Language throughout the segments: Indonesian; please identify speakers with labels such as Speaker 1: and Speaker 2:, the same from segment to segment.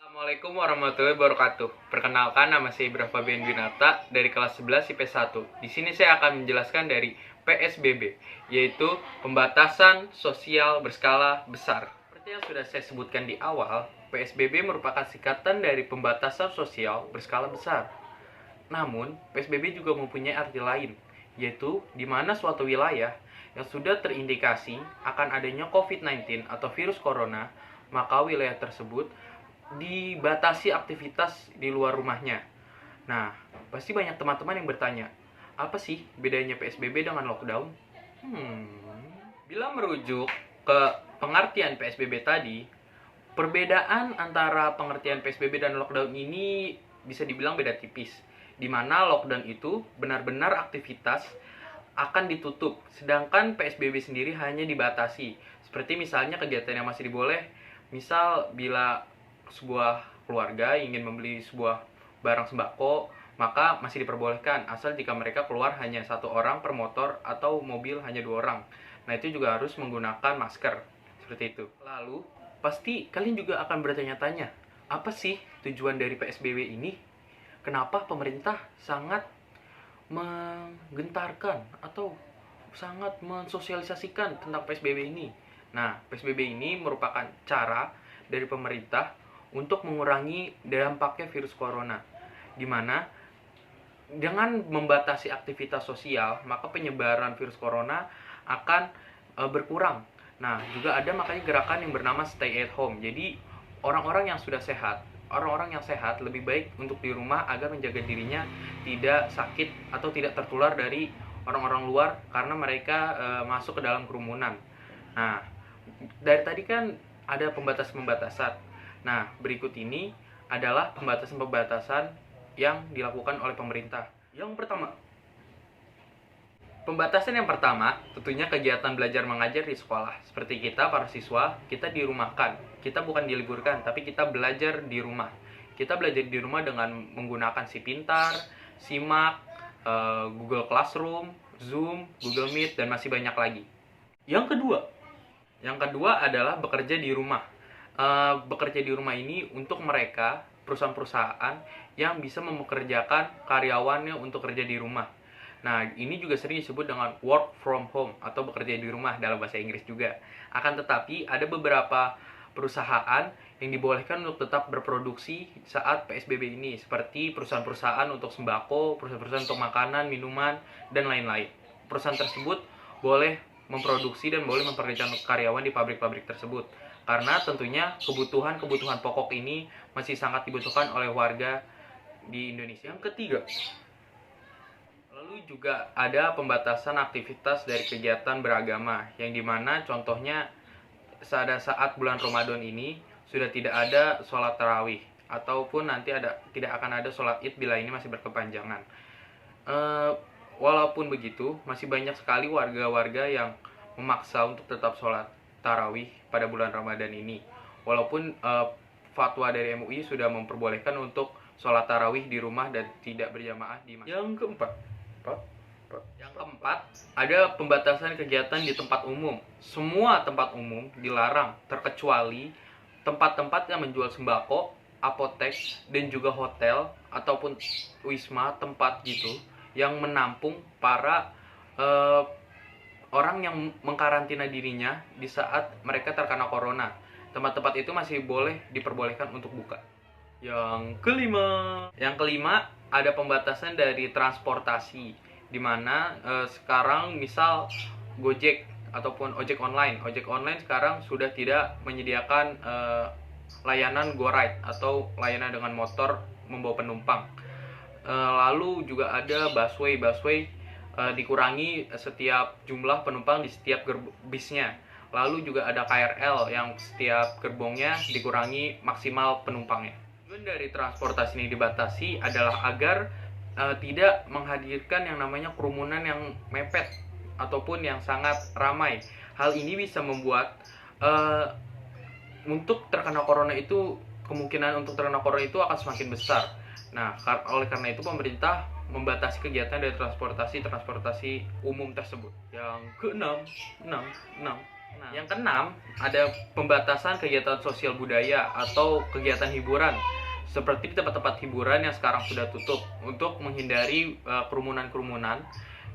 Speaker 1: Assalamualaikum warahmatullahi wabarakatuh. Perkenalkan, nama saya Ibra Fabian Winata dari kelas 11 IP1. Di sini saya akan menjelaskan dari PSBB, yaitu pembatasan sosial berskala besar. Seperti yang sudah saya sebutkan di awal, PSBB merupakan singkatan dari pembatasan sosial berskala besar. Namun, PSBB juga mempunyai arti lain, yaitu di mana suatu wilayah yang sudah terindikasi akan adanya COVID-19 atau virus corona, maka wilayah tersebut dibatasi aktivitas di luar rumahnya. Nah, pasti banyak teman-teman yang bertanya, apa sih bedanya PSBB dengan lockdown? Bila merujuk ke pengertian PSBB tadi, perbedaan antara pengertian PSBB dan lockdown ini bisa dibilang beda tipis. Di mana lockdown itu benar-benar aktivitas akan ditutup, sedangkan PSBB sendiri hanya dibatasi. Seperti misalnya kegiatan yang masih diboleh, misal bila sebuah keluarga ingin membeli sebuah barang sembako, maka masih diperbolehkan asal jika mereka keluar hanya satu orang per motor atau mobil hanya 2 orang. Nah, itu juga harus menggunakan masker seperti itu. Lalu pasti kalian juga akan bertanya-tanya, apa sih tujuan dari PSBB ini? Kenapa pemerintah sangat menggentarkan atau sangat mensosialisasikan tentang PSBB ini? Nah, PSBB ini merupakan cara dari pemerintah untuk mengurangi dampaknya virus corona, di mana dengan membatasi aktivitas sosial, maka penyebaran virus corona akan berkurang. Nah, juga ada makanya gerakan yang bernama stay at home. Jadi, orang-orang yang sehat lebih baik untuk di rumah agar menjaga dirinya tidak sakit atau tidak tertular dari orang-orang luar karena mereka masuk ke dalam kerumunan. Nah, dari tadi kan ada pembatasan-pembatasan. Nah, berikut ini adalah pembatasan-pembatasan yang dilakukan oleh pemerintah. Yang pertama, tentunya kegiatan belajar mengajar di sekolah. Seperti kita, para siswa, kita dirumahkan. Kita bukan diliburkan, tapi kita belajar di rumah. Kita belajar di rumah dengan menggunakan Si Pintar, Simak, Google Classroom, Zoom, Google Meet, dan masih banyak lagi. Yang kedua adalah bekerja di rumah. Bekerja di rumah ini untuk mereka, perusahaan-perusahaan yang bisa mempekerjakan karyawannya untuk kerja di rumah. Nah, ini juga sering disebut dengan work from home atau bekerja di rumah dalam bahasa Inggris juga. Akan tetapi, ada beberapa perusahaan yang dibolehkan untuk tetap berproduksi saat PSBB ini, seperti perusahaan-perusahaan untuk sembako, perusahaan-perusahaan untuk makanan, minuman, dan lain-lain. Perusahaan tersebut boleh memproduksi dan boleh mempekerjakan karyawan di pabrik-pabrik tersebut. Karena tentunya kebutuhan pokok ini masih sangat dibutuhkan oleh warga di Indonesia. Yang ketiga, lalu juga ada pembatasan aktivitas dari kegiatan beragama, yang dimana contohnya saat bulan Ramadan ini sudah tidak ada sholat tarawih, ataupun nanti tidak akan ada sholat id bila ini masih berkepanjangan. Walaupun begitu, masih banyak sekali warga-warga yang memaksa untuk tetap sholat tarawih pada bulan Ramadan ini. Walaupun fatwa dari MUI sudah memperbolehkan untuk sholat tarawih di rumah dan tidak berjamaah di masjid. Yang keempat, ada pembatasan kegiatan di tempat umum. Semua tempat umum dilarang, terkecuali tempat-tempat yang menjual sembako, apotek, dan juga hotel ataupun wisma, tempat gitu yang menampung para orang yang mengkarantina dirinya di saat mereka terkena corona. Tempat-tempat itu masih diperbolehkan untuk buka. Yang kelima ada pembatasan dari transportasi, di mana sekarang misal Gojek ataupun ojek online sekarang sudah tidak menyediakan layanan GoRide atau layanan dengan motor membawa penumpang. Lalu juga ada busway dikurangi setiap jumlah penumpang di setiap bisnya. Lalu juga ada KRL yang setiap gerbongnya dikurangi maksimal penumpangnya. Tujuan dari transportasi ini dibatasi adalah agar tidak menghadirkan yang namanya kerumunan yang mepet ataupun yang sangat ramai. Hal ini bisa membuat kemungkinan untuk terkena corona itu akan semakin besar. Nah, oleh karena itu pemerintah membatasi kegiatan dari transportasi umum tersebut. Yang keenam, Nah, yang keenam, ada pembatasan kegiatan sosial budaya atau kegiatan hiburan seperti tempat-tempat hiburan yang sekarang sudah tutup untuk menghindari kerumunan-kerumunan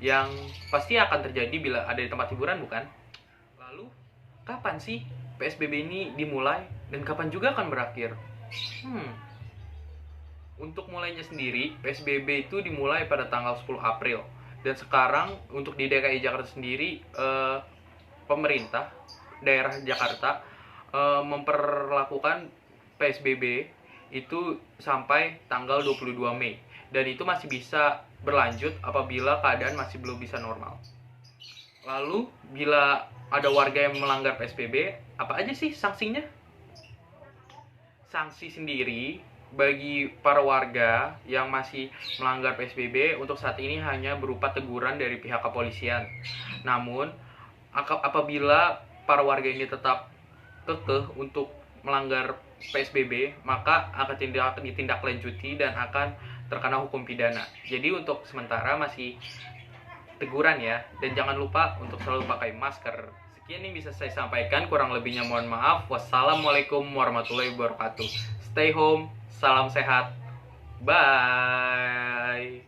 Speaker 1: yang pasti akan terjadi bila ada di tempat hiburan, bukan? Lalu, kapan sih PSBB ini dimulai dan kapan juga akan berakhir? Untuk mulainya sendiri, PSBB itu dimulai pada tanggal 10 April. Dan sekarang untuk di DKI Jakarta sendiri, pemerintah daerah Jakarta memperlakukan PSBB itu sampai tanggal 22 Mei. Dan itu masih bisa berlanjut apabila keadaan masih belum bisa normal. Lalu, bila ada warga yang melanggar PSBB, apa aja sih sanksinya? Sanksi sendiri bagi para warga yang masih melanggar PSBB untuk saat ini hanya berupa teguran dari pihak kepolisian. Namun, apabila para warga ini tetap kekeh untuk melanggar PSBB, maka akan ditindaklanjuti dan akan terkena hukum pidana. Jadi untuk sementara masih teguran ya, dan jangan lupa untuk selalu pakai masker. Sekian yang bisa saya sampaikan, kurang lebihnya mohon maaf. Wassalamualaikum warahmatullahi wabarakatuh. Stay home, salam sehat, bye.